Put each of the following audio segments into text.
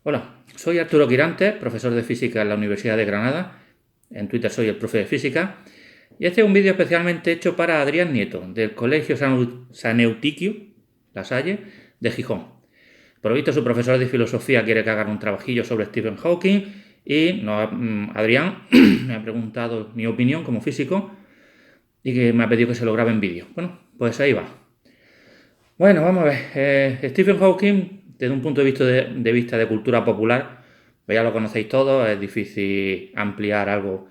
Hola, soy Arturo Quirante, profesor de física en la Universidad de Granada. En Twitter soy el profe de física. Y este es un vídeo especialmente hecho para Adrián Nieto, del Colegio San Eutiquio, La Salle, de Gijón. Por lo visto, su profesor de filosofía quiere que haga un trabajillo sobre Stephen Hawking y Adrián me ha preguntado mi opinión como físico y que me ha pedido que se lo grabe en vídeo. Bueno, pues ahí va. Bueno, vamos a ver. Stephen Hawking, desde un punto de vista de cultura popular, pues ya lo conocéis todos, es difícil ampliar algo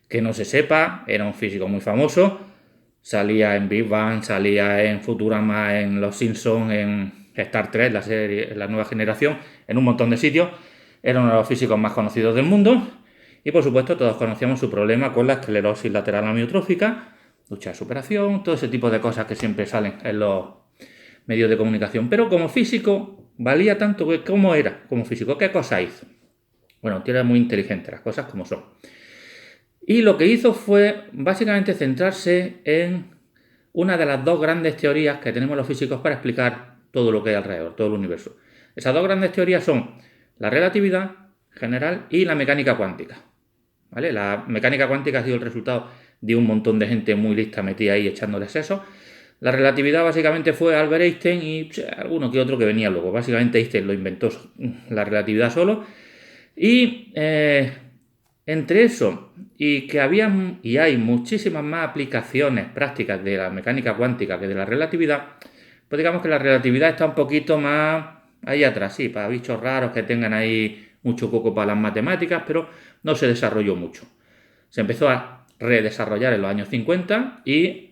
que no se sepa. Era un físico muy famoso, salía en Big Bang, salía en Futurama, en Los Simpsons, en Star Trek, la serie, la nueva generación, en un montón de sitios. Era uno de los físicos más conocidos del mundo y, por supuesto, todos conocíamos su problema con la esclerosis lateral amiotrófica, lucha de superación, todo ese tipo de cosas que siempre salen en los medios de comunicación. Pero como físico, valía tanto que cómo era como físico, qué cosas hizo. Bueno, era muy inteligente, las cosas como son. Y lo que hizo fue básicamente centrarse en una de las dos grandes teorías que tenemos los físicos para explicar todo lo que hay alrededor, todo el universo. Esas dos grandes teorías son la relatividad general y la mecánica cuántica. ¿Vale? La mecánica cuántica ha sido el resultado de un montón de gente muy lista metida ahí echándoles eso. La relatividad básicamente fue Albert Einstein y alguno que otro que venía luego. Básicamente Einstein lo inventó la relatividad solo. Y entre eso y que había y hay muchísimas más aplicaciones prácticas de la mecánica cuántica que de la relatividad, pues digamos que la relatividad está un poquito más ahí atrás, sí, para bichos raros que tengan ahí mucho coco para las matemáticas, pero no se desarrolló mucho. Se empezó a redesarrollar en los años 50 y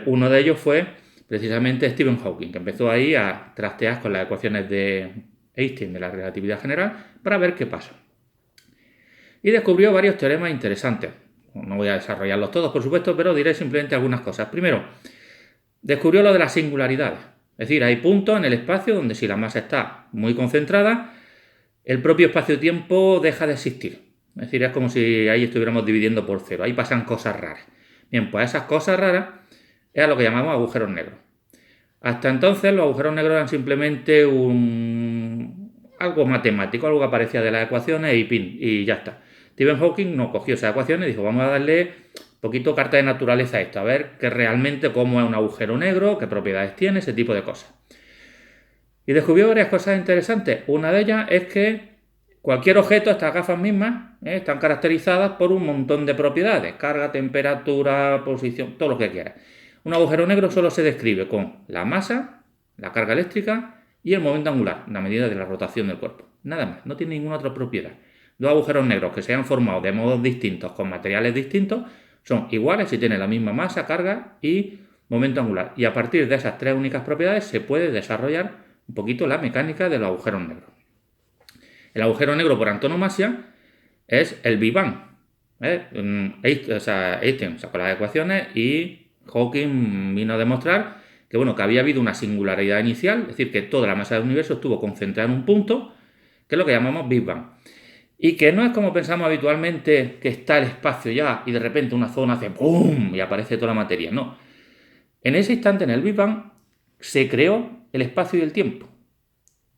uno de ellos fue precisamente Stephen Hawking, que empezó ahí a trastear con las ecuaciones de Einstein de la relatividad general para ver qué pasa. Y descubrió varios teoremas interesantes. No voy a desarrollarlos todos, por supuesto, pero diré simplemente algunas cosas. Primero, descubrió lo de las singularidades. Es decir, hay puntos en el espacio donde si la masa está muy concentrada, el propio espacio-tiempo deja de existir. Es decir, es como si ahí estuviéramos dividiendo por cero. Ahí pasan cosas raras. Bien, pues esas cosas raras es lo que llamamos agujeros negros. Hasta entonces los agujeros negros eran simplemente algo matemático, algo que aparecía de las ecuaciones y ya está. Stephen Hawking no cogió esas ecuaciones y dijo, vamos a darle un poquito carta de naturaleza a esto, a ver que realmente cómo es un agujero negro, qué propiedades tiene, ese tipo de cosas. Y descubrió varias cosas interesantes. Una de ellas es que cualquier objeto, estas gafas mismas, están caracterizadas por un montón de propiedades, carga, temperatura, posición, todo lo que quieras. Un agujero negro solo se describe con la masa, la carga eléctrica y el momento angular, la medida de la rotación del cuerpo. Nada más, no tiene ninguna otra propiedad. Dos agujeros negros que se han formado de modos distintos con materiales distintos son iguales si tienen la misma masa, carga y momento angular. Y a partir de esas tres únicas propiedades se puede desarrollar un poquito la mecánica de los agujeros negros. El agujero negro por antonomasia es el Big Bang. Einstein sacó las ecuaciones y Hawking vino a demostrar que, bueno, que había habido una singularidad inicial, es decir, que toda la masa del universo estuvo concentrada en un punto, que es lo que llamamos Big Bang. Y que no es como pensamos habitualmente, que está el espacio ya y de repente una zona hace ¡pum! Y aparece toda la materia. No. En ese instante, en el Big Bang, se creó el espacio y el tiempo.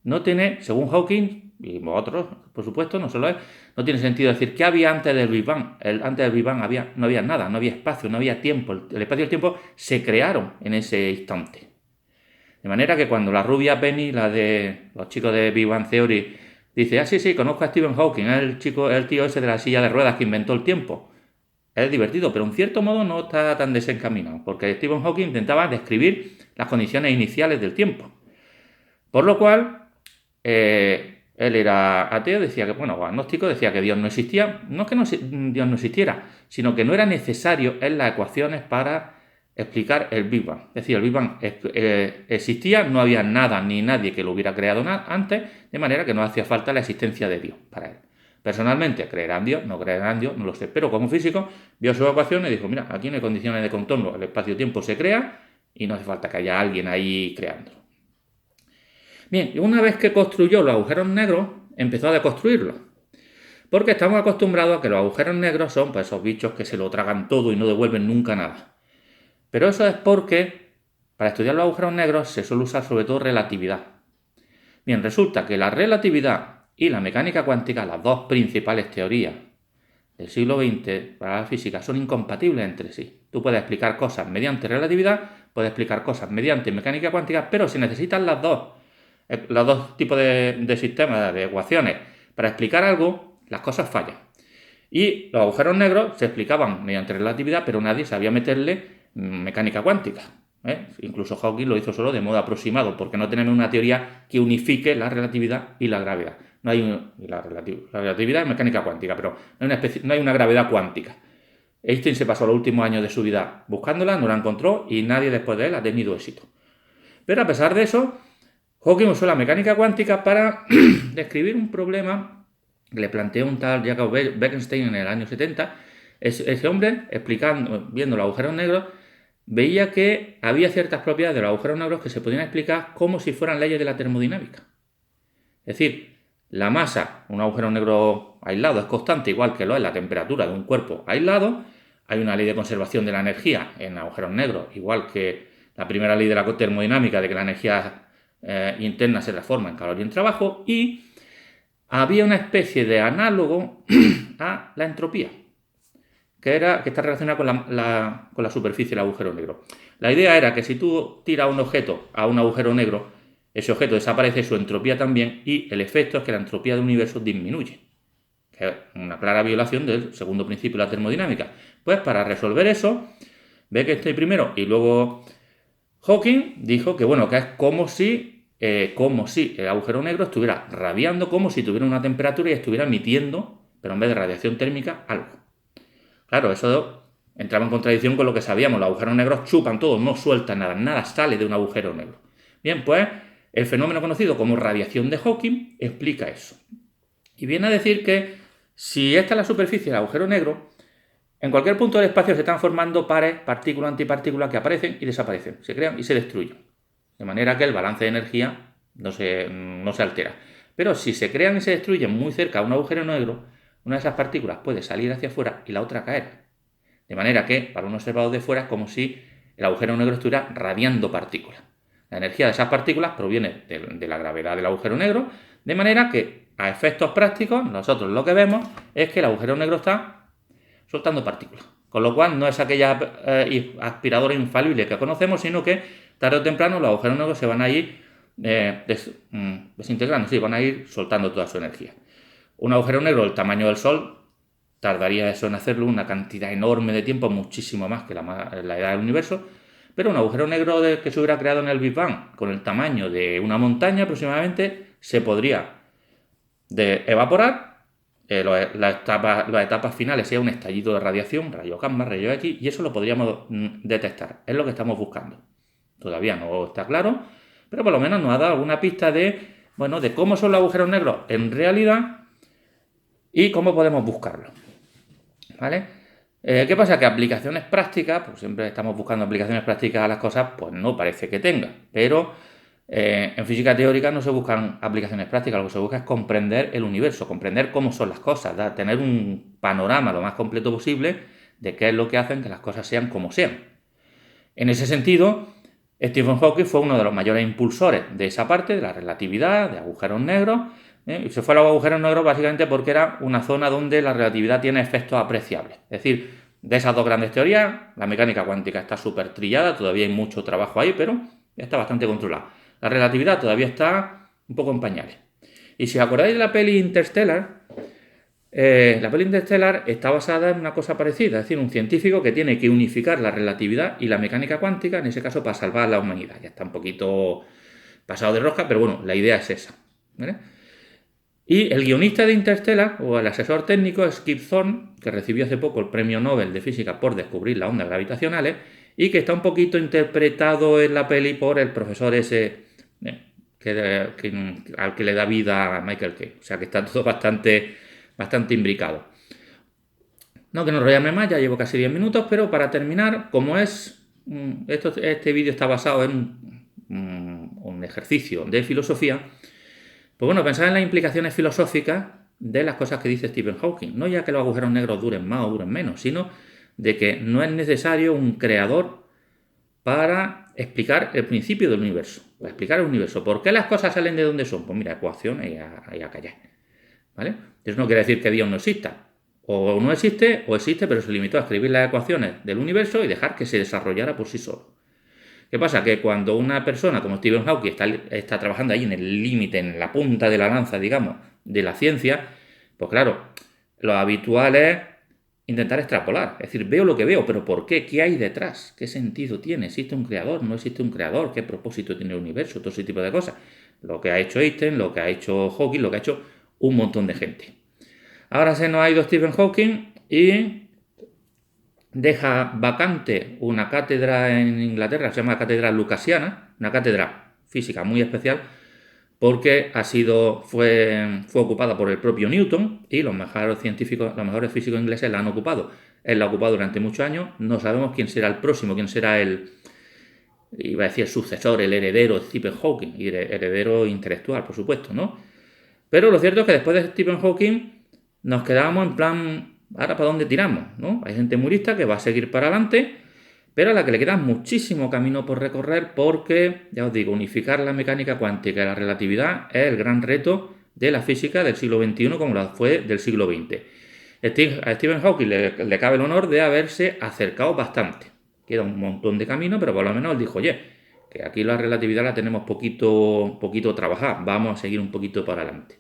No tiene, según Hawking y otros, por supuesto, no solo él, no tiene sentido decir qué había antes del Big Bang. Antes del Big Bang no había nada, no había espacio, no había tiempo. El espacio y el tiempo se crearon en ese instante. De manera que cuando la rubia Penny, la de los chicos de Big Bang Theory, dice, sí, conozco a Stephen Hawking, es el tío ese de la silla de ruedas que inventó el tiempo. Es divertido, pero en cierto modo no está tan desencaminado, porque Stephen Hawking intentaba describir las condiciones iniciales del tiempo. Por lo cual, él era ateo, decía que, bueno, agnóstico, decía que Dios no existía. No es que Dios no existiera, sino que no era necesario en las ecuaciones para explicar el Big Bang. Es decir, el Big Bang existía, no había nada ni nadie que lo hubiera creado antes, de manera que no hacía falta la existencia de Dios para él. Personalmente, creerán en Dios, no creerán en Dios, no lo sé. Pero como físico, vio su ecuación y dijo, mira, aquí no hay condiciones de contorno, el espacio-tiempo se crea y no hace falta que haya alguien ahí creándolo. Bien, y una vez que construyó los agujeros negros, empezó a deconstruirlos. Porque estamos acostumbrados a que los agujeros negros son pues, esos bichos que se lo tragan todo y no devuelven nunca nada. Pero eso es porque para estudiar los agujeros negros se suele usar sobre todo relatividad. Bien, resulta que la relatividad y la mecánica cuántica, las dos principales teorías del siglo XX para la física, son incompatibles entre sí. Tú puedes explicar cosas mediante relatividad, puedes explicar cosas mediante mecánica cuántica, pero si necesitas los dos tipos de sistemas, de ecuaciones, para explicar algo, las cosas fallan. Y los agujeros negros se explicaban mediante relatividad, pero nadie sabía meterle mecánica cuántica. Incluso Hawking lo hizo solo de modo aproximado, porque no tenemos una teoría que unifique la relatividad y la gravedad. No hay la relatividad es mecánica cuántica, pero no hay una gravedad cuántica. Einstein se pasó los últimos años de su vida buscándola, no la encontró y nadie después de él ha tenido éxito. Pero a pesar de eso, Hawking usó la mecánica cuántica para describir un problema que le planteó un tal Jacob Bekenstein en el año 70. Ese hombre, viendo los agujeros negros, veía que había ciertas propiedades de los agujeros negros que se podían explicar como si fueran leyes de la termodinámica. Es decir, la masa, un agujero negro aislado, es constante, igual que lo es la temperatura de un cuerpo aislado. Hay una ley de conservación de la energía en agujeros negros, igual que la primera ley de la termodinámica, de que la energía interna se transforma en calor y en trabajo, y había una especie de análogo a la entropía, que está relacionada con la superficie del agujero negro. La idea era que si tú tiras un objeto a un agujero negro, ese objeto desaparece, su entropía también, y el efecto es que la entropía del universo disminuye, que es una clara violación del segundo principio de la termodinámica. Pues para resolver eso, Bekenstein primero y luego Hawking dijo que bueno, que es como si el agujero negro estuviera radiando, como si tuviera una temperatura y estuviera emitiendo, pero en vez de radiación térmica, algo. Claro, eso entraba en contradicción con lo que sabíamos. Los agujeros negros chupan todo, no sueltan nada, nada sale de un agujero negro. Bien, pues el fenómeno conocido como radiación de Hawking explica eso. Y viene a decir que si esta es la superficie del agujero negro, en cualquier punto del espacio se están formando pares, partículas, antipartículas que aparecen y desaparecen, se crean y se destruyen. De manera que el balance de energía no se altera. Pero si se crean y se destruyen muy cerca a un agujero negro, una de esas partículas puede salir hacia afuera y la otra caer. De manera que, para un observador de fuera, es como si el agujero negro estuviera radiando partículas. La energía de esas partículas proviene de la gravedad del agujero negro, de manera que, a efectos prácticos, nosotros lo que vemos es que el agujero negro está soltando partículas. Con lo cual, no es aquella aspiradora infalible que conocemos, sino que tarde o temprano los agujeros negros se van a ir desintegrando, van a ir soltando toda su energía. Un agujero negro del tamaño del Sol tardaría eso en hacerlo una cantidad enorme de tiempo, muchísimo más que la edad del universo, pero un agujero negro que se hubiera creado en el Big Bang con el tamaño de una montaña aproximadamente se podría evaporar. Las etapas finales sea un estallido de radiación, rayo gamma, rayo X, y eso lo podríamos detectar. Es lo que estamos buscando. Todavía no está claro, pero por lo menos nos ha dado alguna pista de cómo son los agujeros negros en realidad y cómo podemos buscarlos. ¿Vale? ¿Qué pasa? Que aplicaciones prácticas, pues siempre estamos buscando aplicaciones prácticas a las cosas, pues no parece que tenga. Pero en física teórica no se buscan aplicaciones prácticas, lo que se busca es comprender el universo, comprender cómo son las cosas, tener un panorama lo más completo posible de qué es lo que hacen que las cosas sean como sean. En ese sentido, Stephen Hawking fue uno de los mayores impulsores de esa parte, de la relatividad, de agujeros negros, y se fue a los agujeros negros básicamente porque era una zona donde la relatividad tiene efectos apreciables. Es decir, de esas dos grandes teorías, la mecánica cuántica está súper trillada, todavía hay mucho trabajo ahí, pero está bastante controlada. La relatividad todavía está un poco en pañales. Y si os acordáis de la peli Interstellar está basada en una cosa parecida, es decir, un científico que tiene que unificar la relatividad y la mecánica cuántica, en ese caso para salvar a la humanidad. Ya está un poquito pasado de rosca, pero bueno, la idea es esa. ¿Vale? Y el guionista de Interstellar, o el asesor técnico, es Kip Thorne, que recibió hace poco el premio Nobel de Física por descubrir las ondas gravitacionales, y que está un poquito interpretado en la peli por el profesor ese al que le da vida a Michael Kay. O sea que está todo bastante imbricado. No que no enrollarme más, ya llevo casi 10 minutos, pero para terminar, como este vídeo está basado en un ejercicio de filosofía, pues bueno, pensar en las implicaciones filosóficas de las cosas que dice Stephen Hawking. No ya que los agujeros negros duren más o duren menos, sino de que no es necesario un creador para explicar el principio del universo. Para explicar el universo. ¿Por qué las cosas salen de donde son? Pues mira, ecuaciones y a callar. ¿vale? Eso no quiere decir que Dios no exista. O no existe, o existe, pero se limitó a escribir las ecuaciones del universo y dejar que se desarrollara por sí solo. ¿Qué pasa? Que cuando una persona como Stephen Hawking está trabajando ahí en el límite, en la punta de la lanza, digamos, de la ciencia, pues claro, lo habitual es intentar extrapolar. Es decir, veo lo que veo, pero ¿por qué? ¿Qué hay detrás? ¿Qué sentido tiene? ¿Existe un creador? ¿No existe un creador? ¿Qué propósito tiene el universo? Todo ese tipo de cosas. Lo que ha hecho Einstein, lo que ha hecho Hawking, lo que ha hecho un montón de gente. Ahora se nos ha ido Stephen Hawking y deja vacante una cátedra en Inglaterra, se llama Cátedra Lucasiana, una cátedra física muy especial, porque fue ocupada por el propio Newton y los mejores científicos, los mejores físicos ingleses la han ocupado. Él la ha ocupado durante muchos años, no sabemos quién será el próximo, quién será iba a decir el sucesor, el heredero de Stephen Hawking, y el heredero intelectual, por supuesto, ¿no? Pero lo cierto es que después de Stephen Hawking nos quedamos en plan, ¿ahora para dónde tiramos? ¿No? Hay gente muy lista que va a seguir para adelante, pero a la que le queda muchísimo camino por recorrer porque, ya os digo, unificar la mecánica cuántica y la relatividad es el gran reto de la física del siglo XXI como la fue del siglo XX. A Stephen Hawking le cabe el honor de haberse acercado bastante. Queda un montón de camino, pero por lo menos él dijo, oye, que aquí la relatividad la tenemos poquito trabajada, vamos a seguir un poquito para adelante.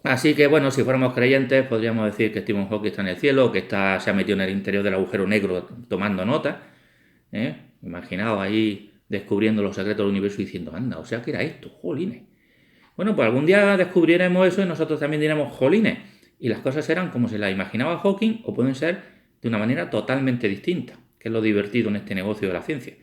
Así que bueno, si fuéramos creyentes, podríamos decir que Stephen Hawking está en el cielo, que se ha metido en el interior del agujero negro tomando notas. Imaginaos ahí descubriendo los secretos del universo y diciendo, anda, o sea que era esto, jolines. Bueno, pues algún día descubriremos eso y nosotros también diremos, jolines. Y las cosas serán como se las imaginaba Hawking o pueden ser de una manera totalmente distinta, que es lo divertido en este negocio de la ciencia,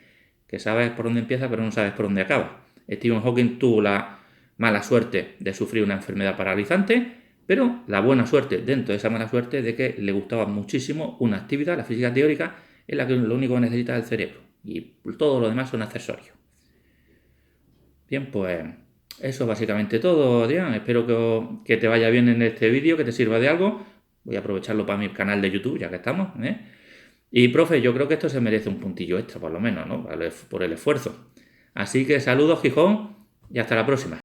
que sabes por dónde empieza pero no sabes por dónde acaba. Stephen Hawking tuvo la mala suerte de sufrir una enfermedad paralizante, pero la buena suerte dentro de esa mala suerte de que le gustaba muchísimo una actividad, la física teórica, en la que lo único que necesita es el cerebro y todo lo demás son accesorios. Bien, pues eso es básicamente todo, Adrián. Espero que te vaya bien en este vídeo, que te sirva de algo. Voy a aprovecharlo para mi canal de YouTube, ya que estamos. Y, profe, yo creo que esto se merece un puntillo extra, por lo menos, ¿no? Por el esfuerzo. Así que saludos, Gijón, y hasta la próxima.